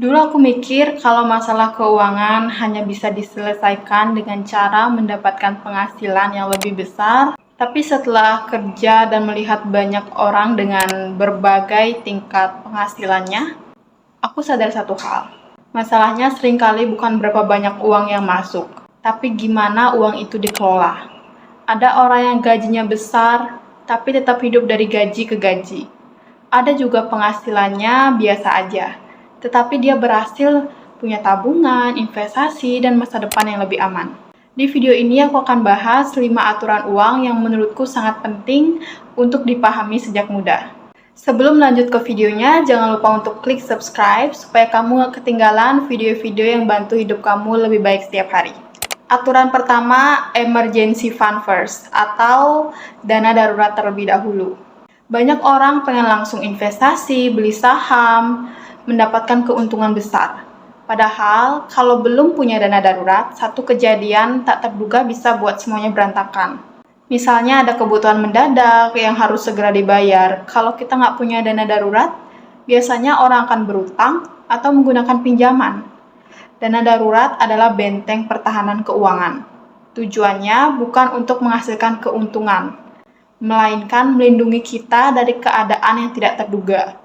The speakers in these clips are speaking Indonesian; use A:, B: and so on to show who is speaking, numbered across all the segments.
A: Dulu aku mikir kalau masalah keuangan hanya bisa diselesaikan dengan cara mendapatkan penghasilan yang lebih besar, tapi setelah kerja dan melihat banyak orang dengan berbagai tingkat penghasilannya, aku sadar satu hal. Masalahnya seringkali bukan berapa banyak uang yang masuk, tapi gimana uang itu dikelola. Ada orang yang gajinya besar, tapi tetap hidup dari gaji ke gaji. Ada juga penghasilannya biasa aja, tetapi dia berhasil punya tabungan, investasi, dan masa depan yang lebih aman. Di video ini aku akan bahas 5 aturan uang yang menurutku sangat penting untuk dipahami sejak muda. Sebelum lanjut ke videonya, jangan lupa untuk klik subscribe supaya kamu gak ketinggalan video-video yang bantu hidup kamu lebih baik setiap hari. Aturan pertama, emergency fund first, atau dana darurat terlebih dahulu. Banyak orang pengen langsung investasi, beli saham, mendapatkan keuntungan besar. Padahal, kalau belum punya dana darurat, satu kejadian tak terduga bisa buat semuanya berantakan. Misalnya ada kebutuhan mendadak yang harus segera dibayar. Kalau kita nggak punya dana darurat, biasanya orang akan berutang atau menggunakan pinjaman. Dana darurat adalah benteng pertahanan keuangan. Tujuannya bukan untuk menghasilkan keuntungan, melainkan melindungi kita dari keadaan yang tidak terduga.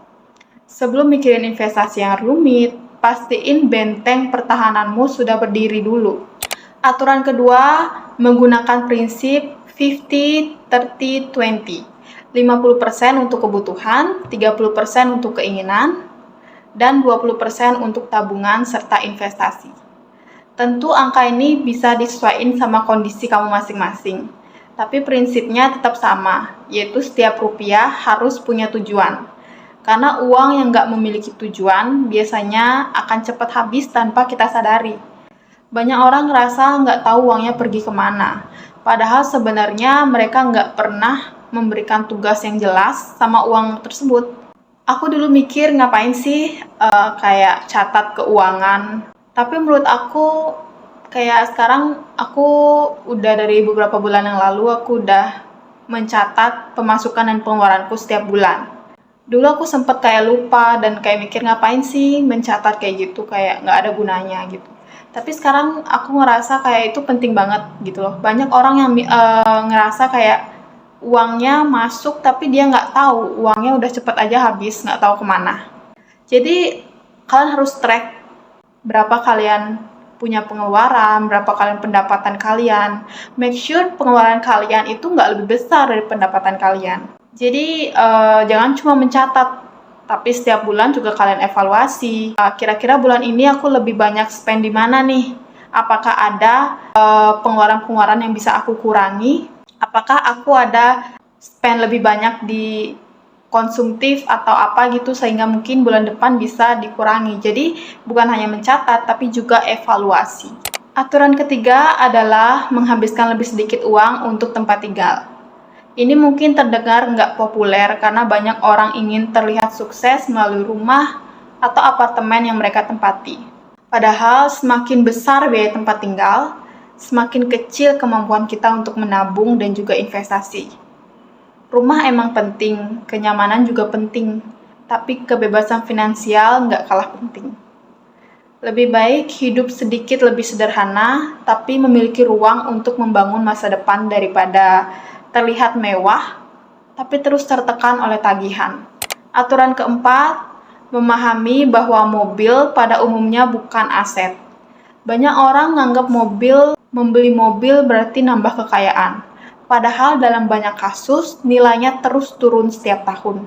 A: Sebelum mikirin investasi yang rumit, pastiin benteng pertahananmu sudah berdiri dulu. Aturan kedua, menggunakan prinsip 50-30-20. 50% untuk kebutuhan, 30% untuk keinginan, dan 20% untuk tabungan serta investasi. Tentu angka ini bisa disesuaikan sama kondisi kamu masing-masing. Tapi prinsipnya tetap sama, yaitu setiap rupiah harus punya tujuan. Karena uang yang nggak memiliki tujuan biasanya akan cepat habis tanpa kita sadari. Banyak orang ngerasa nggak tahu uangnya pergi kemana, padahal sebenarnya mereka nggak pernah memberikan tugas yang jelas sama uang tersebut. Aku dulu mikir ngapain sih kayak catat keuangan, tapi menurut aku kayak sekarang aku udah dari beberapa bulan yang lalu aku udah mencatat pemasukan dan pengeluaranku setiap bulan. Dulu aku sempet kayak lupa dan kayak mikir ngapain sih mencatat kayak gitu, kayak nggak ada gunanya gitu. Tapi sekarang aku ngerasa kayak itu penting banget gitu loh. Banyak orang yang ngerasa kayak uangnya masuk tapi dia nggak tahu uangnya udah cepet aja habis, nggak tahu kemana. Jadi kalian harus track berapa kalian punya pengeluaran, berapa kalian pendapatan kalian. Make sure pengeluaran kalian itu nggak lebih besar dari pendapatan kalian. Jadi jangan cuma mencatat, tapi setiap bulan juga kalian evaluasi. Kira-kira bulan ini aku lebih banyak spend di mana nih? Apakah ada pengeluaran-pengeluaran yang bisa aku kurangi? Apakah aku ada spend lebih banyak di konsumtif atau apa gitu sehingga mungkin bulan depan bisa dikurangi. Jadi bukan hanya mencatat tapi juga evaluasi. Aturan ketiga adalah menghabiskan lebih sedikit uang untuk tempat tinggal. Ini mungkin terdengar nggak populer karena banyak orang ingin terlihat sukses melalui rumah atau apartemen yang mereka tempati. Padahal semakin besar biaya tempat tinggal, semakin kecil kemampuan kita untuk menabung dan juga investasi. Rumah emang penting, kenyamanan juga penting, tapi kebebasan finansial nggak kalah penting. Lebih baik hidup sedikit lebih sederhana, tapi memiliki ruang untuk membangun masa depan daripada terlihat mewah, tapi terus tertekan oleh tagihan. Aturan keempat, memahami bahwa mobil pada umumnya bukan aset. Banyak orang menganggap membeli mobil berarti nambah kekayaan. Padahal dalam banyak kasus, nilainya terus turun setiap tahun.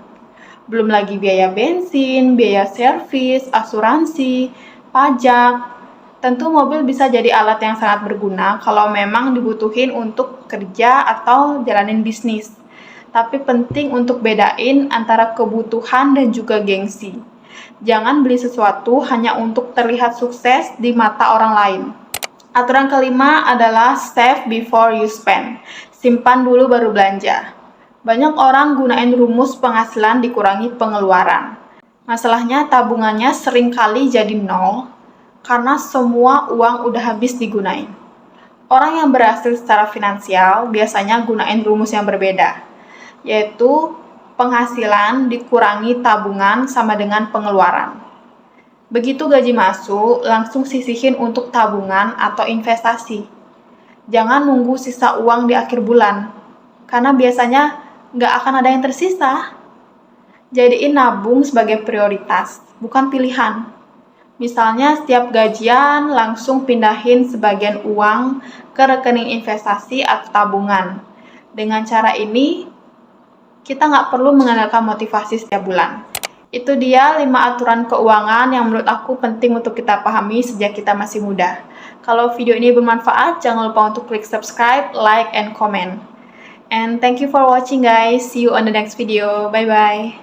A: Belum lagi biaya bensin, biaya servis, asuransi, pajak. Tentu mobil bisa jadi alat yang sangat berguna kalau memang dibutuhin untuk kerja atau jalanin bisnis. Tapi penting untuk bedain antara kebutuhan dan juga gengsi. Jangan beli sesuatu hanya untuk terlihat sukses di mata orang lain. Aturan kelima adalah save before you spend. Simpan dulu baru belanja. Banyak orang gunain rumus penghasilan dikurangi pengeluaran. Masalahnya tabungannya sering kali jadi nol karena semua uang udah habis digunain. Orang yang berhasil secara finansial biasanya gunain rumus yang berbeda, yaitu penghasilan dikurangi tabungan sama dengan pengeluaran. Begitu gaji masuk, langsung sisihin untuk tabungan atau investasi. Jangan nunggu sisa uang di akhir bulan, karena biasanya nggak akan ada yang tersisa. Jadiin nabung sebagai prioritas, bukan pilihan. Misalnya setiap gajian langsung pindahin sebagian uang ke rekening investasi atau tabungan. Dengan cara ini, kita nggak perlu mengandalkan motivasi setiap bulan. Itu dia 5 aturan keuangan yang menurut aku penting untuk kita pahami sejak kita masih muda. Kalau video ini bermanfaat, jangan lupa untuk klik subscribe, like, and comment. And thank you for watching guys. See you on the next video. Bye-bye.